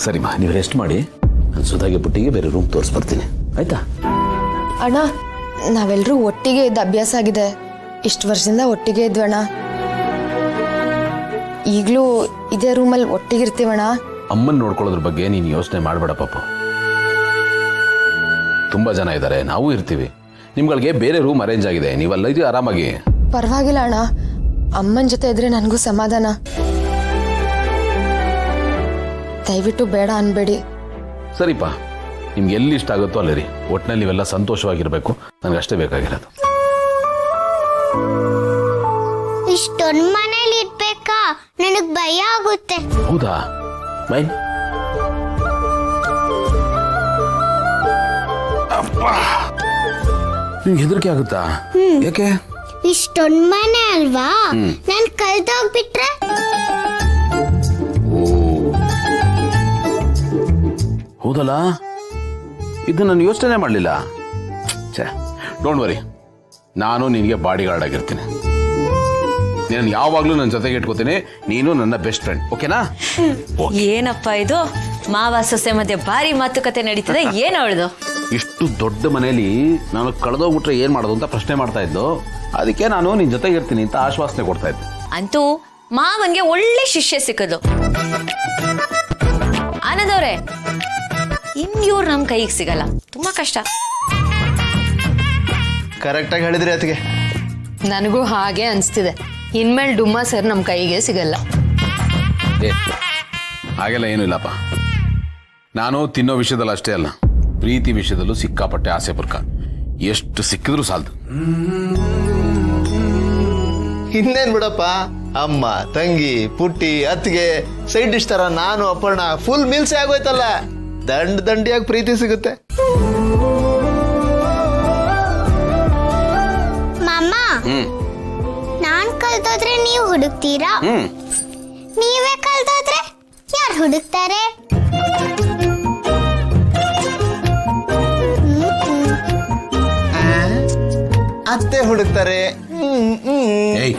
ಸರಿಮಾ, ನೀವು ರೆಸ್ಟ್ ಮಾಡಿ. ನಾನು ಸುಧಾಗೆ ಪುಟ್ಟಿಗೆ ಬೇರೆ ರೂಮ್ ತೋರಿಸ್ಬರ್ತೀನಿ, ಆಯ್ತಾ? ಅಣ್ಣ, ನಾವೆಲ್ಲರೂ ಒಟ್ಟಿಗೆ ಇದ್ದ ಅಭ್ಯಾಸ ಆಗಿದೆ. ಇಷ್ಟು ವರ್ಷದಿಂದ ಒಟ್ಟಿಗೆ ಇದ್ವಣ್ಣ. ಈಗಲೂ ಇದೇ ರೂಮಲ್ಲಿ ಒಟ್ಟಿಗೆ ಇರ್ತೀವಣ್ಣ. ಅಮ್ಮನ್ ನೋಡ್ಕೊಳ್ಳೋದ್ರ ಬಗ್ಗೆ ನೀನು ಯೋಚನೆ ಮಾಡಬೇಡ ಪಾಪು. ತುಂಬಾ ಜನ ಇದ್ದಾರೆ, ನಾವು ಇರ್ತೀವಿ. ನಿಮ್ಗಳಿಗೆ ಬೇರೆ ರೂಮ್ ಅರೇಂಜ್ ಆಗಿದೆ, ನೀವೆಲ್ಲ ಇದು ಆರಾಮಾಗಿ. ಪರವಾಗಿಲ್ಲ ಅಣ್ಣ, ಅಮ್ಮನ ಜೊತೆ ಇದ್ರೆ ನನಗೂ ಸಮಾಧಾನ. ದಯವಿಟ್ಟು ಬೇಡ ಅನ್ಬೇಡಿ. ಸರಿಪಾ, ನಿಮ್ಗೆ ಎಲ್ಲಿ ಇಷ್ಟ ಆಗುತ್ತೋ ಅಲ್ಲಿ ರೀ. ಒಟ್ಟಿನಲ್ಲಿ ನೀವೆಲ್ಲ ಸಂತೋಷವಾಗಿರ್ಬೇಕು, ನನಗಷ್ಟೇ ಬೇಕಾಗಿರೋದು. ಇಷ್ಟೊಂದು ಮನೇಲಿ ಇರ್ಬೇಕಾ? ನನಗ್ ಭಯ ಆಗುತ್ತೆ. ಹೌದಾ ಮೈನ್? ನಿಮ್ಗೆ ಹೆದರಿಕೆ ಆಗುತ್ತಾ? ಯಾಕೆ? ಇಷ್ಟೊಂದು ಮನೆ ಅಲ್ವಾ, ನಾನು ಕಳ್ದೋಗ್ಬಿಟ್ರೆ? ಹೌದಲ್ಲ, ಇದು ನಾನು ಯೋಚನೆ ಮಾಡಲಿಲ್ಲ. ಡೋಂಟ್ ವರಿ, ನಾನು ನಿನಗೆ ಬಾಡಿ ಗಾರ್ಡ್ ಆಗಿರ್ತೀನಿ. ನೀನು ಯಾವಾಗ್ಲೂ ನನ್ನ ಜೊತೆಗೆ ಇಟ್ಕೋತೀನಿ. ನೀನು ನನ್ನ ಬೆಸ್ಟ್ ಫ್ರೆಂಡ್, ಓಕೆನಾ? ಏನಪ್ಪ ಇದು, ಮಾವ ಸೊಸೆ ಮಧ್ಯೆ ಭಾರಿ ಮಾತುಕತೆ ನಡೀತದೆ. ಏನ್ ಅವಳದು? ಇಷ್ಟು ದೊಡ್ಡ ಮನೆಯಲ್ಲಿ ನಾನು ಕಳೆದೋಗ್ಬಿಟ್ರೆ ಏನ್ ಮಾಡೋದು ಅಂತ ಪ್ರಶ್ನೆ ಮಾಡ್ತಾ ಇದ್ದು. ಅದಕ್ಕೆ ನಾನು ನಿನ್ ಜೊತೆಗೆ ಇರ್ತೀನಿ ಅಂತ ಆಶ್ವಾಸನೆ ಕೊಡ್ತಾ ಇದ್ದೆ. ಅಂತೂ ಮಾವನ್ಗೆ ಒಳ್ಳೆ ಶಿಷ್ಯ ಸಿಕ್ಕದು. ಆನಂದವ್ರೆ, ಇವ್ರು ನಮ್ ಕೈಗೆ ಸಿಗಲ್ಲ, ತುಂಬಾ ಕಷ್ಟ. ಕರೆಕ್ಟಾಗಿ ಹೇಳಿದ್ರಿ ಅದಕ್ಕೆ. ನನಗೂ ಹಾಗೆ ಅನಿಸ್ತಿದೆ. ಇನ್ಮೇಲೆ ಡುಮ್ಮ ಸರ್ ನಮ್ಮ ಕೈಗೆ ಸಿಗಲ್ಲ. ಹಾಗೆಲ್ಲ ಏನೂ ಇಲ್ಲಪ್ಪ. ನಾನು ತಿನ್ನೋ ವಿಷಯದಲ್ಲಿ ಅಷ್ಟೇ ಅಲ್ಲ, ಪ್ರೀತಿ ವಿಷಯದಲ್ಲೂ ಸಿಕ್ಕಾಪಟ್ಟೆ ಆಸೆ ಬುರ್ಕ. ಎಷ್ಟು ಸಿಕ್ಕಿದ್ರು ಸಾಲದು. ಇನ್ನೇನ್ ಬಿಡಪ್ಪ, ಅಮ್ಮ, ತಂಗಿ, ಪುಟ್ಟಿ, ಅತ್ತಿಗೆ, ಸೈಡ್ ಡಿಶ್ ತರ ನಾನು ಅಪರ್ಣ ಫುಲ್ ಮೀಲ್ಸೇ ಆಗೋಯ್ತಲ್ಲ. ದಂಡಿಯಾಗಿ ಪ್ರೀತಿ ಸಿಗುತ್ತೆ. ಮಾಮ, ನಾನ್ ಕಳ್ದೋದ್ರೆ ನೀವು ಹುಡುಕ್ತೀರಾ? ನೀವೇ ಕಳ್ದೋದ್ರೆ ಯಾರು ಹುಡುಕ್ತಾರೆ? ಅತ್ತೆ ಹುಡುಕ್ತಾರೆ. ಏಯ್,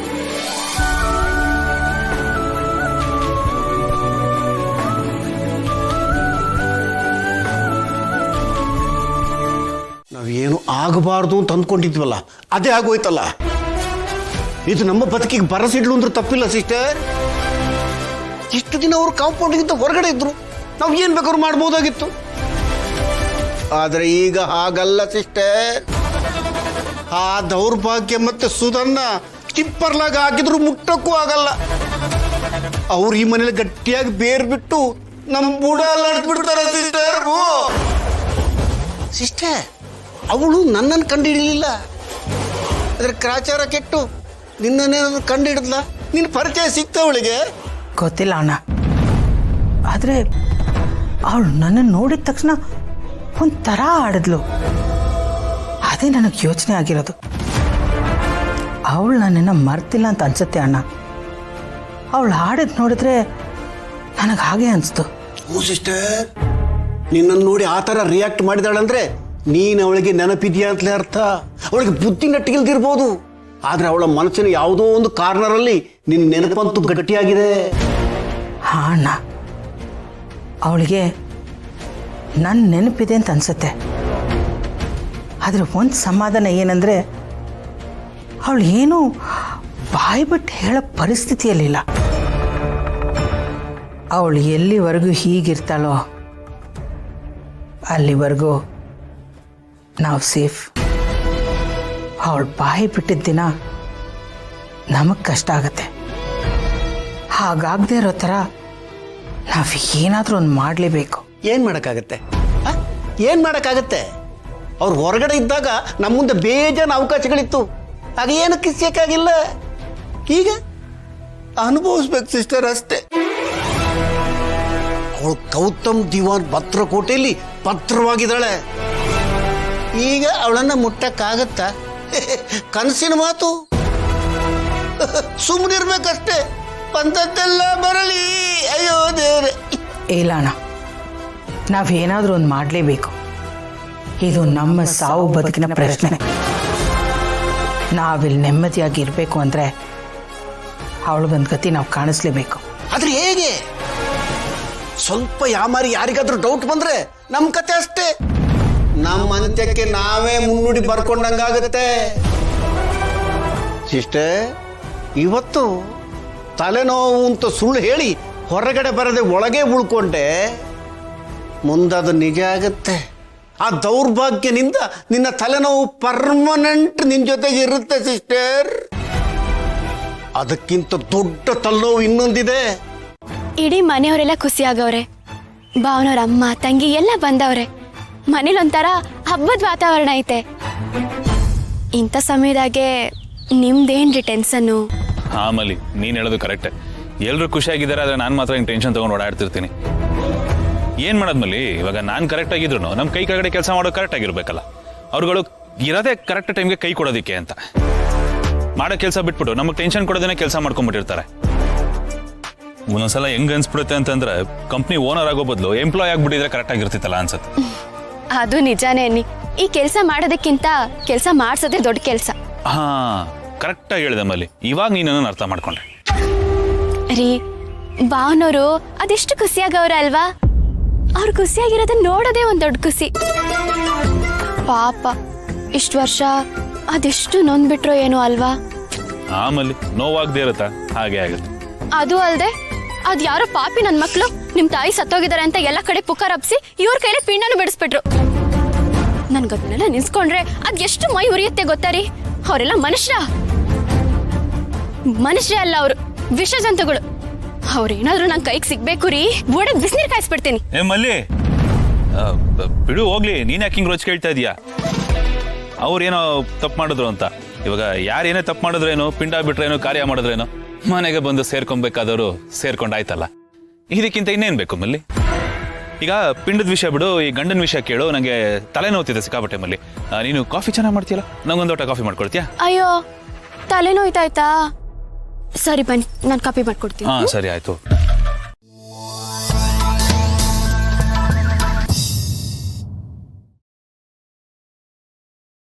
ನಾವೇನು ಆಗಬಾರ್ದು ಅಂತ ಅಂದ್ಕೊಂಡಿದ್ವಲ್ಲ, ಅದೇ ಆಗೋಯ್ತಲ್ಲ. ಇದು ನಮ್ಮ ಬದುಕಿಗೆ ಬರಸಿಡ್ಲು ಅಂದ್ರೆ ತಪ್ಪಿಲ್ಲ ಸಿಸ್ಟರ್. ಇಷ್ಟು ದಿನ ಅವರು ಕಾಂಪೌಂಡ್ಗಿಂತ ಹೊರಗಡೆ ಇದ್ರು, ನಾವು ಏನ್ ಬೇಕಾದ್ರೂ ಮಾಡ್ಬೋದಾಗಿತ್ತು. ಆದ್ರೆ ಈಗ ಹಾಗಲ್ಲ ಸಿಸ್ಟರ್. ಆ ದೌರ್ಭಾಗ್ಯ ಮತ್ತೆ ಸುಧನ್ನ ಟಿಪ್ಪರ್ಲಾಗ ಹಾಕಿದ್ರು ಮುಟ್ಟಕ್ಕೂ ಆಗಲ್ಲ. ಅವ್ರು ಈ ಮನೇಲಿ ಗಟ್ಟಿಯಾಗಿ ಬೇರ್ ಬಿಟ್ಟು ನಮ್ಮ ಬುಡ ಅಲ್ಲಾಡ್ಬಿಡ್ತಾರೆ ಸಿಸ್ಟರ್. ಸಿಸ್ಟರ್, ಅವಳು ನನ್ನನ್ನು ಕಂಡು ಹಿಡಿಲಿಲ್ಲ, ಅದ್ರ ಕ್ರಾಚಾರ ಕೆಟ್ಟು ನಿನ್ನೇನಾದ್ರು ಕಂಡು ಹಿಡಿದ್ಲ? ನಿನ್ನ ಪರಿಚಯ ಸಿಕ್ತ ಅವಳಿಗೆ? ಗೊತ್ತಿಲ್ಲ ಅಣ್ಣ, ಆದರೆ ಅವಳು ನನ್ನನ್ನು ನೋಡಿದ ತಕ್ಷಣ ಒಂಥರ ಆಡಿದ್ಲು. ಅದೇ ನನಗೆ ಯೋಚನೆ ಆಗಿರೋದು. ಅವಳು ನನ್ನನ್ನು ಮರ್ತಿಲ್ಲ ಅಂತ ಅನ್ಸುತ್ತೆ ಅಣ್ಣ. ಅವಳು ಆಡಿದ್ ನೋಡಿದ್ರೆ ನನಗೆ ಹಾಗೆ ಅನಿಸ್ತು. ಓ ಸಿಸ್ಟರ್, ನಿನ್ನನ್ನು ನೋಡಿ ಆ ಥರ ರಿಯಾಕ್ಟ್ ಮಾಡಿದಾಳಂದ್ರೆ ನೀನು ಅವಳಿಗೆ ನೆನಪಿದೆಯಾ ಅಂತಲೇ ಅರ್ಥ. ಅವಳಿಗೆ ಬುದ್ಧಿ ನಟ್ಟಿಗಿಲ್ದಿರ್ಬೋದು, ಆದ್ರೆ ಅವಳ ಮನಸ್ಸಿನ ಯಾವುದೋ ಒಂದು ಕಾರ್ನರಲ್ಲಿ ನಿನ್ನ ನೆನಪಂತೂ ಗಟ್ಟಿಯಾಗಿದೆ. ಹಾ ಅಣ್ಣ, ಅವಳಿಗೆ ನನ್ನ ನೆನಪಿದೆ ಅಂತ ಅನ್ಸುತ್ತೆ. ಆದರೆ ಒಂದು ಸಮಾಧಾನ ಏನಂದರೆ, ಅವಳು ಏನೂ ಬಾಯಿ ಬಿಟ್ಟು ಹೇಳೋ ಪರಿಸ್ಥಿತಿಯಲ್ಲಿಲ್ಲ. ಅವಳು ಎಲ್ಲಿವರೆಗೂ ಹೀಗಿರ್ತಾಳೋ ಅಲ್ಲಿವರೆಗೂ ನಾವು ಸೇಫ್. ಅವಳು ಬಾಯಿ ಬಿಟ್ಟಿದ್ದ ದಿನ ನಮಗೆ ಕಷ್ಟ ಆಗತ್ತೆ. ಹಾಗಾಗದೇ ಇರೋ ಥರ ನಾವು ಏನಾದರೂ ಒಂದು ಮಾಡಲೇಬೇಕು. ಏನು ಮಾಡೋಕ್ಕಾಗತ್ತೆ? ಏನು ಮಾಡೋಕ್ಕಾಗತ್ತೆ? ಅವ್ರು ಹೊರಗಡೆ ಇದ್ದಾಗ ನಮ್ಮ ಮುಂದೆ ಬೇಜಾನ ಅವಕಾಶಗಳಿತ್ತು, ಆಗ ಏನು ಕಿಸ್ಯಕ್ಕಾಗಿಲ್ಲ. ಈಗ ಅನುಭವಿಸ್ಬೇಕು ಸಿಸ್ಟರ್ ಅಷ್ಟೇ. ಅವಳು ಗೌತಮ್ ದಿವಾನ್ ಭದ್ರಕೋಟೆಯಲ್ಲಿ ಭದ್ರವಾಗಿದ್ದಾಳೆ. ಈಗ ಅವಳನ್ನ ಮುಟ್ಟಕ್ಕಾಗತ್ತಾ? ಕನಸಿನ ಮಾತು. ಸುಮ್ಮನಿರ್ಬೇಕಷ್ಟೇ, ಬಂದದ್ದೆಲ್ಲ ಬರಲಿ. ಅಯ್ಯೋ ದೇವ್ರೆ. ಇಲ್ಲ ಅಣ್ಣ, ನಾವೇನಾದರೂ ಒಂದು ಮಾಡಲೇಬೇಕು. ಇದು ನಮ್ಮ ಸಾವು ಬದುಕಿನ ಪ್ರಶ್ನೆ. ನಾವಿಲ್ಲಿ ನೆಮ್ಮದಿಯಾಗಿರ್ಬೇಕು ಅಂದರೆ ಅವಳಿಗೊಂದು ಗತಿ ನಾವು ಕಾಣಿಸ್ಲೇಬೇಕು. ಆದ್ರೆ ಹೇಗೆ? ಸ್ವಲ್ಪ ಯಾಮಾರಿ ಯಾರಿಗಾದ್ರೂ ಡೌಟ್ ಬಂದ್ರೆ ನಮ್ಮ ಕತೆ ಅಷ್ಟೇ. ನಮ್ಮ ಅಂತ್ಯಕ್ಕೆ ನಾವೇ ಮುನ್ನುಡಿ ಬರ್ಕೊಂಡಂಗಾಗತ್ತೆ. ಸಿಸ್ಟರ್, ಇವತ್ತು ತಲೆನೋವು ಅಂತ ಸುಳ್ಳು ಹೇಳಿ ಹೊರಗಡೆ ಬರದೆ ಒಳಗೆ ಉಳ್ಕೊಂಡೆ, ಮುಂದದು ನಿಜ ಆಗತ್ತೆ. ಆ ದೌರ್ಭಾಗ್ಯನಿಂದ ನಿನ್ನ ತಲೆನೋವು ಪರ್ಮನೆಂಟ್ ನಿನ್ನ ಜೊತೆಗೆ ಇರುತ್ತೆ ಸಿಸ್ಟರ್. ಅದಕ್ಕಿಂತ ದೊಡ್ಡ ತಲೆನೋವು ಇನ್ನೊಂದಿದೆ. ಇಡೀ ಮನೆಯವರೆಲ್ಲ ಖುಷಿಯಾಗವ್ರೆ. ಭಾವನವ್ರ ಅಮ್ಮ ತಂಗಿ ಎಲ್ಲ ಬಂದವ್ರೆ. ಮನೇಲೊಂಥರ ಹಬ್ಬದ ವಾತಾವರಣ ಐತೆ. ಇಂಥ ಸಮಯದಾಗೆ ನಿಮ್ದೇನ್ರಿ ಟೆನ್ಷನ್ನು? ಆಮಲಿ ನೀನು ಹೇಳೋದು ಕರೆಕ್ಟೇ. ಎಲ್ಲರೂ ಖುಷಿಯಾಗಿದ್ದಾರೆ, ಆದರೆ ನಾನು ಮಾತ್ರ ಹಿಂಗೆ ಟೆನ್ಷನ್ ತೊಗೊಂಡು ಓಡಾಡ್ತಿರ್ತೀನಿ. ಏನು ಮಾಡೋದ್ಮಲ್ಲಿ ಇವಾಗ ನಾನು ಕರೆಕ್ಟ್ ಆಗಿದ್ರು ನಮ್ಮ ಕೈ ಕೆಳಗಡೆ ಕೆಲಸ ಮಾಡೋದು ಕರೆಕ್ಟ್ ಆಗಿರ್ಬೇಕಲ್ಲ. ಅವ್ರುಗಳು ಇರೋದೇ ಕರೆಕ್ಟ್ ಟೈಮ್ಗೆ ಕೈ ಕೊಡೋದಕ್ಕೆ ಅಂತ ಮಾಡೋ ಕೆಲಸ ಬಿಟ್ಬಿಟ್ಟು ನಮಗೆ ಟೆನ್ಷನ್ ಕೊಡೋದನ್ನೇ ಕೆಲಸ ಮಾಡ್ಕೊಂಡ್ಬಿಟ್ಟಿರ್ತಾರೆ. ಒಂದೊಂದ್ಸಲ ಹೆಂಗ್ ಅನ್ಸ್ಬಿಡುತ್ತೆ ಅಂತಂದ್ರೆ ಕಂಪ್ನಿ ಓನರ್ ಆಗೋ ಬದಲು ಎಂಪ್ಲಾಯ್ ಆಗ್ಬಿಟ್ಟಿದ್ರೆ ಕರೆಕ್ಟ್ ಆಗಿರ್ತಿತ್ತಲ್ಲ ಅನ್ಸುತ್ತೆ. ಅದು ನಿಜಾನೇ ಅನ್ನಿ. ಈ ಕೆಲಸ ಮಾಡೋದಕ್ಕಿಂತ ಕೆಲಸ ಮಾಡ್ಸೋದೇ ದೊಡ್ಡ ಕೆಲಸ. ಹಾ, ಕರೆಕ್ಟಾಗಿ ಹೇಳಿದೆ ಮಲ್ಲಿ. ಇವಾಗ ನೀನು ನನ್ನ ಅರ್ಥ ಮಾಡ್ಕೊಂಡೆ ರೀ. ಭಾವನವರು ಅದೆಷ್ಟು ಖುಷಿಯಾಗವ್ರ ಅಲ್ವಾ? ಅವ್ರು ಖುಷಿಯಾಗಿರೋದನ್ನ ನೋಡೋದೇ ಒಂದ್ ದೊಡ್ಡ ಖುಷಿ. ಪಾಪ ಇಷ್ಟು ವರ್ಷ ಅದೆಷ್ಟು ನೊಂದ್ಬಿಟ್ರೋ ಏನೋ ಅಲ್ವಾ? ಆಮೇಲೆ ನೋವಾಗದೇ ಇರುತ್ತಾ? ಹಾಗೆ ಆಗುತ್ತೆ. ಅದು ಅಲ್ದೆ ಅದ್ ಯಾರೋ ಪಾಪಿ ನನ್ ಮಕ್ಳು ನಿಮ್ ತಾಯಿ ಸತ್ತೋಗಿದ್ದಾರೆ ಅಂತ ಎಲ್ಲ ಕಡೆ ಪುಕಾರ ಹಬ್ಸಿ ಇವ್ರ ಕೈಲಿ ಪಿಂಡನು ಬಿಡಿಸ್ಬಿಟ್ರು. ನನ್ಗದನ್ನೆಲ್ಲ ನಿಲ್ಸ್ಕೊಂಡ್ರೆ ಅದ್ ಎಷ್ಟು ಮೈ ಉರಿಯುತ್ತೆ ಗೊತ್ತಾ ರೀ? ಅವರೆಲ್ಲ ಮನುಷ್ಯರೇ ಅಲ್ಲ, ಅವರು ವಿಷ ಜಂತುಗಳು. ಅವ್ರೇನಾದ್ರೂ ನನ್ ಕೈಗೆ ಸಿಗ್ಬೇಕು ರೀ, ಬೋಡಕ್ ಬಿಸಿನೀರ್ ಕಾಯಿಸ್ಬಿಡ್ತೀನಿ. ಏ ಮಲ್ಲಿ, ಬಿಡು ಹೋಗ್ಲಿ. ನೀನ್ ಯಾಕೆ ಹಿಂಗ್ ರೋಜ್ ಕೇಳ್ತಾ ಇದೀಯಾ? ಅವ್ರೇನೋ ತಪ್ಪು ಮಾಡಿದ್ರು ಅಂತ. ಇವಾಗ ಯಾರೇನೇ ತಪ್ಪು ಮಾಡಿದ್ರೇನು, ಪಿಂಡ ಬಿಟ್ರೇನು, ಕಾರ್ಯ ಮಾಡಿದ್ರೇನು, ಮನೆಗೆ ಬಂದು ಸೇರ್ಕೊಬೇಕಾದವರು ಸೇರ್ಕೊಂಡಾಯ್ತಲ್ಲ. ಇದಕ್ಕಿಂತ ಇನ್ನೇನ್ ಬೇಕು ಮಲ್ಲಿ? ಈಗ ಪಿಂಡದ ವಿಷಯ ಬಿಡು, ಈ ಗಂಡನ ವಿಷಯ ಕೇಳು. ನಂಗೆ ತಲೆನೋವ್ತಿದೆ ಸಿಕ್ಕಾಪಟ್ಟೆ ಮಲ್ಲಿ. ನೀನು ಕಾಫಿ ಚೆನ್ನಾಗಿ ಮಾಡ್ತೀಯಲ್ಲ, ನಂಗೊಂದು ಲೋಟ ಕಾಫಿ ಮಾಡ್ಕೊಡ್ತೀಯಾ? ಅಯ್ಯೋ, ತಲೆನೋಯ್ತಾಯ್ತಾ? ಸರಿ ಬನ್ನಿ, ನಾನು ಕಾಪಿ ಮಾಡ್ಕೊಡ್ತೀನಿ. ಹಾ ಸರಿ ಆಯ್ತು.